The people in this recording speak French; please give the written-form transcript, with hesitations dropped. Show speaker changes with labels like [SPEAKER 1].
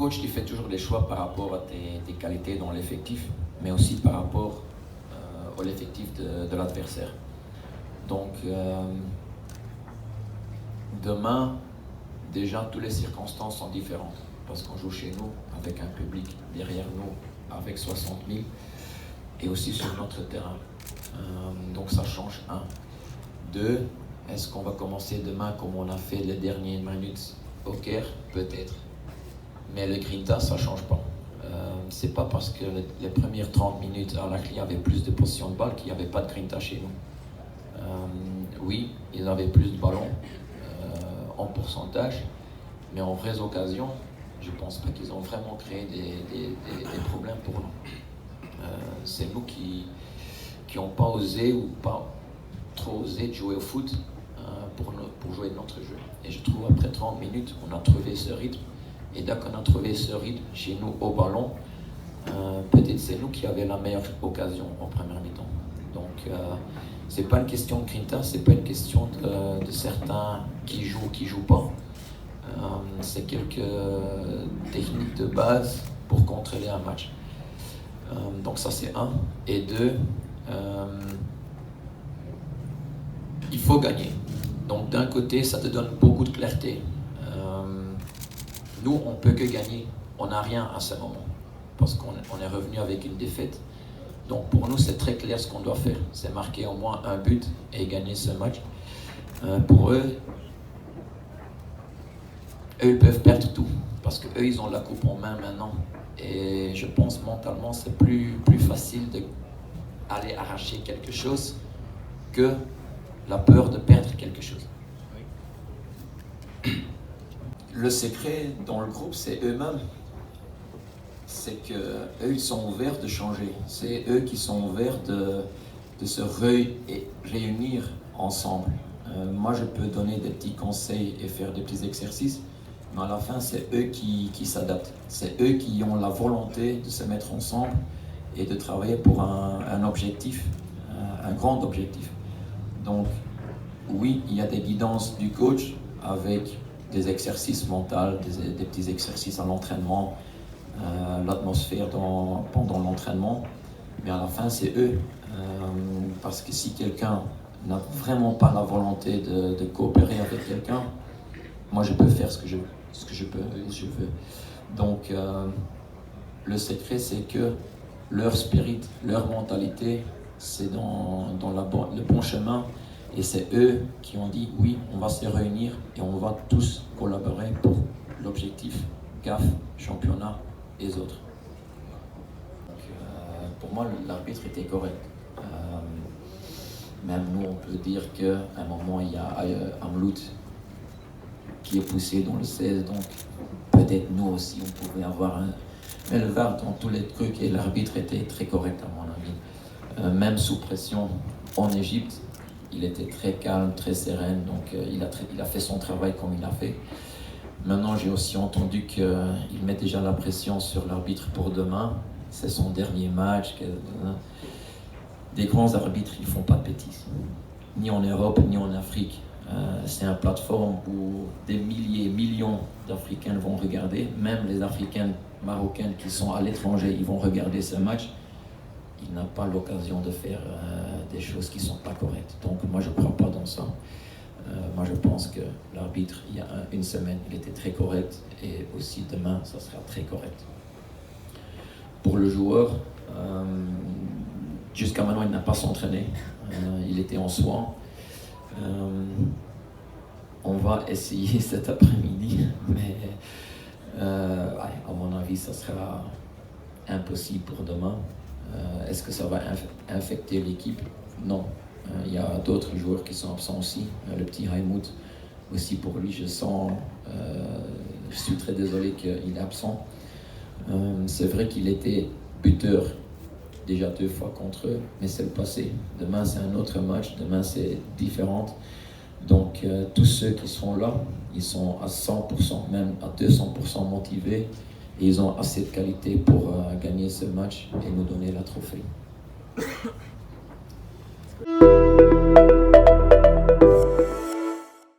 [SPEAKER 1] coach qui fait toujours des choix par rapport à tes qualités dans l'effectif, mais aussi par rapport à l'effectif de l'adversaire. Donc, demain, déjà, toutes les circonstances sont différentes parce qu'on joue chez nous, avec un public derrière nous, avec 60 000, et aussi sur notre terrain. Donc, ça change, un. Deux, est-ce qu'on va commencer demain comme on a fait les dernières minutes au Caire? Peut-être. Mais le grinta, ça ne change pas. C'est pas parce que les premières 30 minutes à l'Ahly avaient plus de possession de balle qu'il n'y avait pas de grinta chez nous. Oui, ils avaient plus de ballons en pourcentage, mais en vraies occasions, je ne pense pas qu'ils ont vraiment créé des problèmes pour nous. C'est nous qui n'ont pas osé ou pas trop osé de jouer au foot pour jouer notre jeu. Et je trouve après 30 minutes, on a trouvé ce rythme. Et dès qu'on a trouvé ce rythme chez nous au ballon, peut-être c'est nous qui avions la meilleure occasion en première mi-temps. Donc, c'est pas une question de grinta, c'est pas une question de certains qui jouent ou qui jouent pas. C'est quelques techniques de base pour contrôler un match. Donc ça c'est un. Et deux, il faut gagner. Donc d'un côté, ça te donne beaucoup de clarté. Nous, on ne peut que gagner. On n'a rien à ce moment parce qu'on est revenu avec une défaite. Donc pour nous, c'est très clair ce qu'on doit faire. C'est marquer au moins un but et gagner ce match. Pour eux, ils peuvent perdre tout parce qu'eux, ils ont la coupe en main maintenant. Et je pense mentalement, c'est plus facile d'aller arracher quelque chose que la peur de perdre quelque chose. Le secret dans le groupe, c'est eux-mêmes. C'est qu'eux, ils sont ouverts de changer. C'est eux qui sont ouverts de se réunir ensemble. Moi, je peux donner des petits conseils et faire des petits exercices, mais à la fin, c'est eux qui s'adaptent. C'est eux qui ont la volonté de se mettre ensemble et de travailler pour un objectif, un grand objectif. Donc, oui, il y a des guidances du coach avec des exercices mentaux, des petits exercices à l'entraînement, l'atmosphère pendant l'entraînement, mais à la fin c'est eux, parce que si quelqu'un n'a vraiment pas la volonté de coopérer avec quelqu'un, moi je peux faire ce que je veux. Donc le secret c'est que leur spirit, leur mentalité, c'est dans le bon chemin. Et c'est eux qui ont dit oui, on va se réunir et on va tous collaborer pour l'objectif CAF, championnat et les autres. Donc, pour moi, l'arbitre était correct. Même nous, on peut dire qu'à un moment, il y a Amlout qui est poussé dans le 16, donc peut-être nous aussi, on pouvait avoir un... Mais le VAR dans tous les trucs et l'arbitre était très correct à mon avis. Même sous pression en Égypte, il était très calme, très serein, donc il a fait son travail comme il a fait. Maintenant, j'ai aussi entendu qu'il met déjà la pression sur l'arbitre pour demain. C'est son dernier match. Des grands arbitres, ils ne font pas de bêtises. Ni en Europe, ni en Afrique. C'est une plateforme où des milliers, millions d'Africains vont regarder. Même les Africains marocains qui sont à l'étranger, ils vont regarder ce match. Il n'a pas l'occasion de faire des choses qui ne sont pas correctes. Donc moi, je ne crois pas dans ça. Moi, je pense que l'arbitre, il y a une semaine, il était très correct. Et aussi demain, ça sera très correct. Pour le joueur, jusqu'à maintenant, il n'a pas s'entraîné. Il était en soins. On va essayer cet après-midi. Mais à mon avis, ça sera impossible pour demain. Est-ce que ça va infecter l'équipe? Non. Il y a d'autres joueurs qui sont absents aussi. Le petit Haïmout, aussi pour lui, je suis très désolé qu'il est absent. C'est vrai qu'il était buteur déjà 2 fois contre eux, mais c'est le passé. Demain, c'est un autre match. Demain, c'est différent. Donc, tous ceux qui sont là, ils sont à 100%, même à 200% motivés. Et ils ont assez de qualité pour gagner ce match et nous donner la trophée.